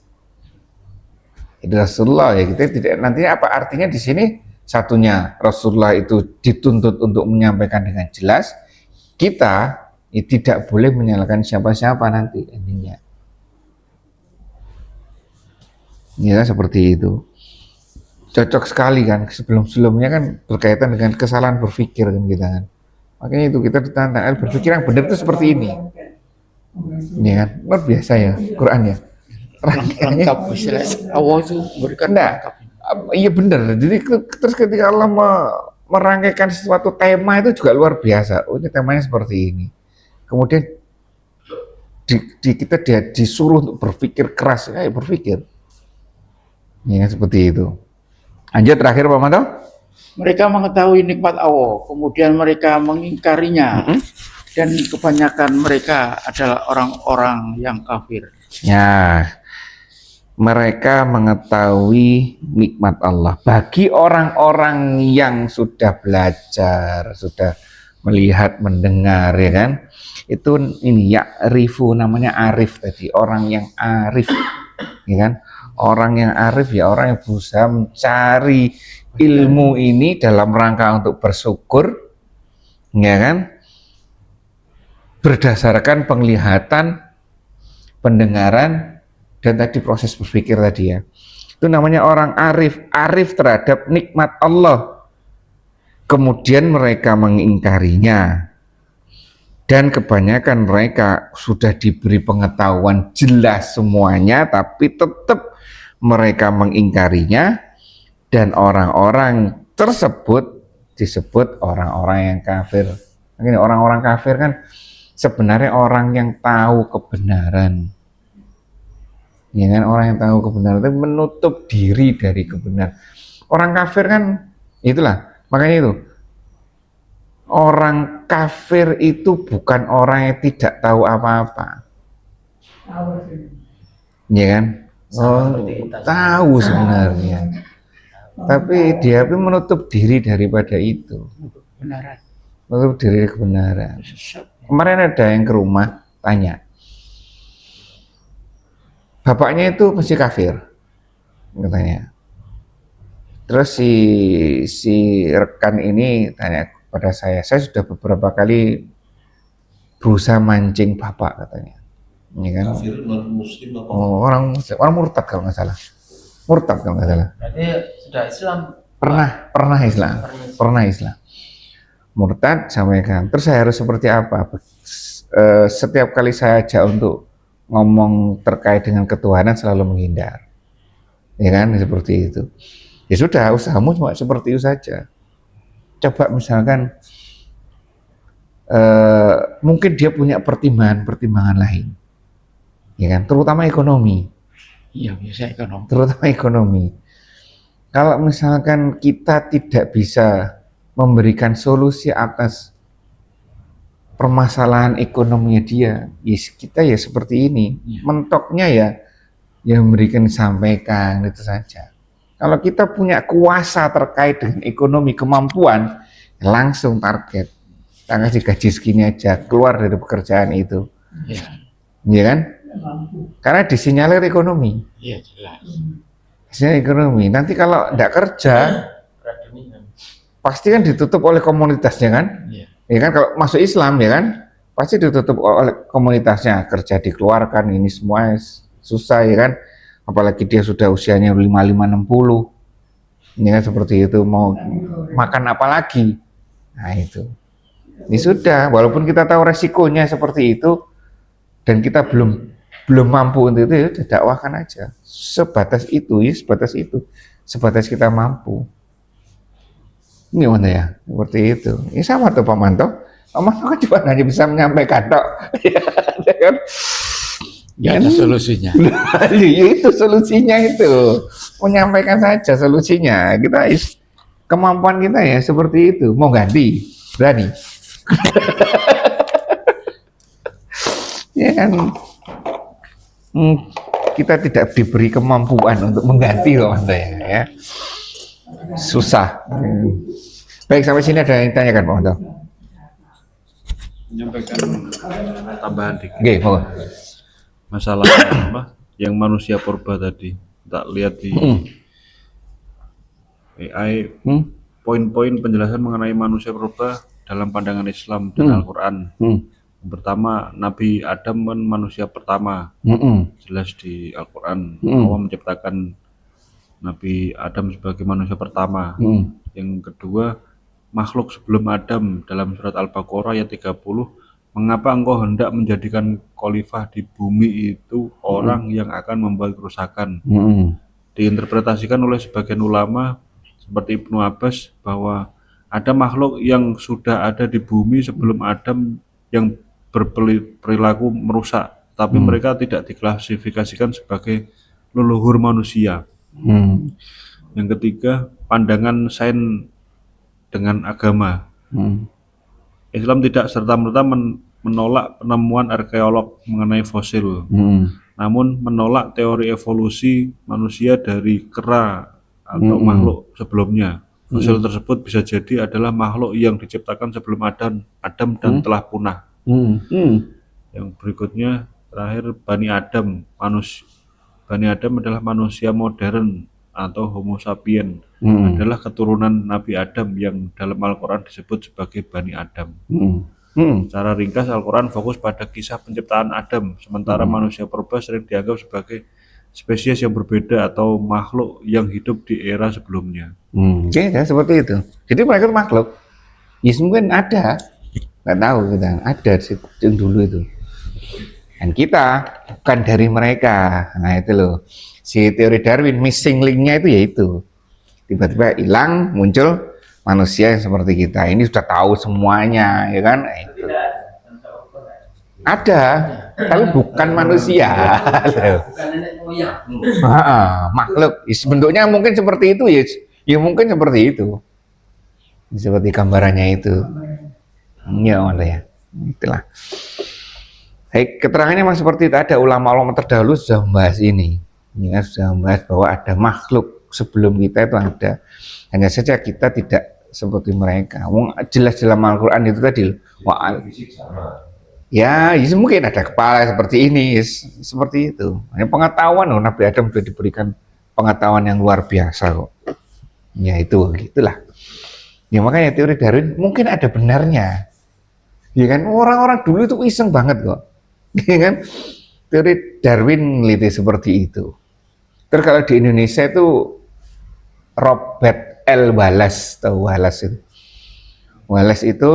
Itu Rasulullah ya, kita tidak, nantinya apa artinya di sini? Satunya Rasulullah itu dituntut untuk menyampaikan dengan jelas, kita tidak boleh menyalahkan siapa-siapa nanti endingnya. Ya seperti itu. Cocok sekali kan, sebelum-sebelumnya kan berkaitan dengan kesalahan berpikir kan kita kan. Makanya itu kita ditantang berpikir yang benar itu seperti ini. Ini kan luar biasa ya Quran ya. Lengkap istilah Allah itu berikan lengkap. Iya benar. Jadi terus ketika Allah merangkaikan sesuatu tema itu juga luar biasa. Oh ini temanya seperti ini. Kemudian kita disuruh untuk berpikir keras, ya berpikir. Ya seperti itu. Lanjut terakhir Pak Manto. Mereka mengetahui nikmat Allah, kemudian mereka mengingkarinya, dan kebanyakan mereka adalah orang-orang yang kafir. Ya, mereka mengetahui nikmat Allah. Bagi orang-orang yang sudah belajar, sudah melihat, mendengar, ya kan? Itu ini ya rifu, namanya arif tadi, orang yang arif, ya kan? Orang yang arif ya orang yang berusaha mencari ilmu ini dalam rangka untuk bersyukur, ya kan? Berdasarkan penglihatan, pendengaran, dan tadi proses berpikir tadi ya. Itu namanya orang arif terhadap nikmat Allah. Kemudian mereka mengingkarinya. Dan kebanyakan mereka sudah diberi pengetahuan jelas semuanya, tapi tetap mereka mengingkarinya. Dan orang-orang tersebut disebut orang-orang yang kafir. Ini orang-orang kafir kan sebenarnya orang yang tahu kebenaran. Ya kan, orang yang tahu kebenaran tapi menutup diri dari kebenaran. Orang kafir kan itulah, makanya itu. Orang kafir itu bukan orang yang tidak tahu apa-apa. Ya kan? Oh, tahu sebenarnya. Tapi dia menutup diri daripada itu. Kebenaran. menutup diri kebenaran. Kemarin ada yang ke rumah tanya, bapaknya itu mesti kafir, katanya. Terus si rekan ini tanya kepada saya sudah beberapa kali berusaha mancing bapak, katanya. Ya kan? Kafir non muslim apa? Oh, orang muslim, orang murtad kalau nggak salah. Murtad kalau nggak salah. Berarti sudah Islam. Pernah Islam. Murtad sampaikan. Terus saya harus seperti apa? Setiap kali saya ajak untuk ngomong terkait dengan ketuhanan selalu menghindar. Ya kan, seperti itu. Ya sudah, usahamu cuma seperti itu saja. Coba misalkan mungkin dia punya pertimbangan lain. Ya kan, terutama ekonomi. Iya, biasa ekonomi. Terutama ekonomi. Kalau misalkan kita tidak bisa memberikan solusi atas permasalahan ekonominya dia, kita ya seperti ini. Ya. Mentoknya ya memberikan sampaikan itu saja. Kalau kita punya kuasa terkait dengan ekonomi, kemampuan, langsung target. Kita kasih gaji segini aja, keluar dari pekerjaan itu. Iya. Iya kan? Karena disinyalir ekonomi. Iya, jelas. Disinyalir ekonomi. Nanti kalau tidak kerja, pasti kan ditutup oleh komunitasnya kan? Iya. Ya kan, kalau masuk Islam ya kan, pasti ditutup oleh komunitasnya, kerja dikeluarkan, ini semua susah ya kan, apalagi dia sudah usianya 55-60, ya kan, seperti itu, mau makan apa lagi? Nah itu, ini sudah, walaupun kita tahu resikonya seperti itu, dan kita belum mampu untuk itu, ya udah dakwahkan aja, sebatas itu, ya sebatas itu, sebatas kita mampu. Gimana ya, seperti itu. Ini sama tuh Pak Manto. Pak Manto kan cuma hanya bisa menyampaikan tok. Ya kan? Ya ada solusinya. Ya itu solusinya itu. Menyampaikan saja solusinya. Kemampuan kita ya seperti itu. Mau ganti, berani. Ya kan? Kita tidak diberi kemampuan untuk mengganti Pak Manto ya. Susah. Baik, sampai sini ada yang tanyakan Pak Manto? Menyampaikan tambahan dikit. Oke, mau. Masalah apa? Yang manusia purba tadi. Tak lihat di AI poin-poin penjelasan mengenai manusia purba dalam pandangan Islam dan Al-Quran. Yang pertama, Nabi Adam kan manusia pertama. Jelas di Al-Quran. Allah menciptakan Nabi Adam sebagai manusia pertama. Yang kedua, makhluk sebelum Adam dalam surat Al-Baqarah ayat 30, mengapa engkau hendak menjadikan khalifah di bumi itu orang yang akan membuat kerusakan. Diinterpretasikan oleh sebagian ulama seperti Ibnu Abbas bahwa ada makhluk yang sudah ada di bumi sebelum Adam yang berperilaku merusak, tapi mereka tidak diklasifikasikan sebagai leluhur manusia. Yang ketiga, pandangan sains dengan agama. Islam tidak serta-merta menolak penemuan arkeolog mengenai fosil, namun menolak teori evolusi manusia dari kera atau makhluk sebelumnya. Fosil tersebut bisa jadi adalah makhluk yang diciptakan sebelum Adam dan telah punah. Yang berikutnya, terakhir, Bani Adam adalah manusia modern atau Homo sapien, adalah keturunan Nabi Adam yang dalam Al-Quran disebut sebagai Bani Adam. Secara ringkas, Al-Quran fokus pada kisah penciptaan Adam, sementara manusia purba sering dianggap sebagai spesies yang berbeda atau makhluk yang hidup di era sebelumnya. Ya, seperti itu. Jadi mereka itu makhluk. Ya mungkin ada, nggak tahu kita, ada yang dulu itu. Dan kita bukan dari mereka. Nah itu loh, si teori Darwin missing linknya itu yaitu tiba-tiba hilang, muncul manusia yang seperti kita. Ini sudah tahu semuanya, ya kan? Ada, tapi bukan manusia. Bukan nenek moyang. Makhluk. Bentuknya mungkin seperti itu ya mungkin seperti itu. Seperti gambarannya itu. Ya, ya. Itulah. Baik, keterangannya memang seperti itu. Ada ulama-ulama terdahulu sudah membahas ini. Ya, sudah membahas bahwa ada makhluk sebelum kita itu ada. Hanya saja kita tidak seperti mereka. Wong jelas dalam Al-Qur'an itu tadi wa Fisik sama. ya, mungkin ada kepala seperti ini, seperti itu. Hanya pengetahuan loh, Nabi Adam sudah diberikan pengetahuan yang luar biasa kok. Ya itu, gitulah. Ya makanya teori Darwin mungkin ada benarnya. Ya kan, orang-orang dulu itu iseng banget kok. Ya kan, teori Darwin neliti seperti itu. Terus kalau di Indonesia itu Robert L. Wallace, tahu Wallace itu? Wallace itu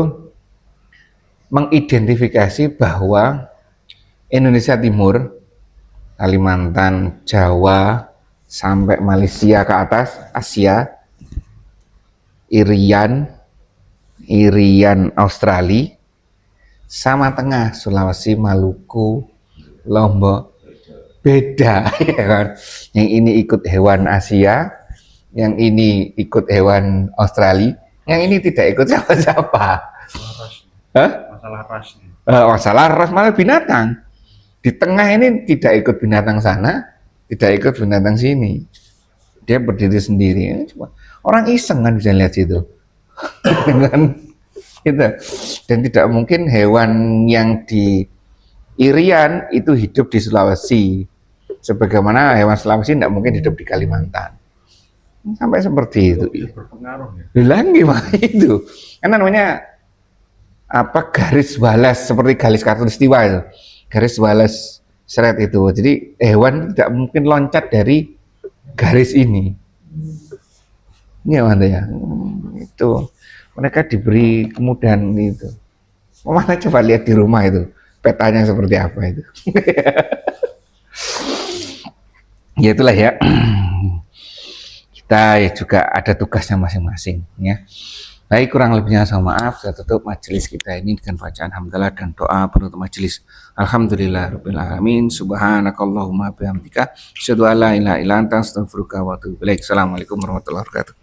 mengidentifikasi bahwa Indonesia Timur, Kalimantan, Jawa, sampai Malaysia ke atas, Asia, Irian Australia, sama tengah, Sulawesi, Maluku, Lombok, beda, ya kan? Yang ini ikut hewan Asia, yang ini ikut hewan Australia, yang ini tidak ikut siapa-siapa. Hah? Masalah rasnya. Masalah ras malah binatang. Di tengah ini tidak ikut binatang sana, tidak ikut binatang sini. Dia berdiri sendiri. Cuma orang iseng kan bisa lihat situ. Dengan gitu. Dan tidak mungkin hewan yang di Irian itu hidup di Sulawesi. Sebagaimana hewan Sulawesi tidak mungkin hidup di Kalimantan. Sampai seperti itu. Berpengaruh ya. Bilang gimana itu? Karena namanya apa, garis balas, seperti garis khatulistiwa itu. Garis balas seret itu. Jadi hewan tidak mungkin loncat dari garis ini. Ini ya, itu mereka diberi kemudahan itu. Mana coba lihat di rumah itu petanya seperti apa itu. Ya itulah ya. Kita juga ada tugasnya masing-masing ya. Baik, kurang lebihnya sama maaf. Saya tutup majelis kita ini dengan bacaan hamdalah dan doa penutup majelis. Alhamdulillahirabbil alamin. Subhanakallahumma bihamdika asyhadu an la ilaha illa anta astaghfiruka wa atubu ilaik. Assalamualaikum warahmatullahi wabarakatuh.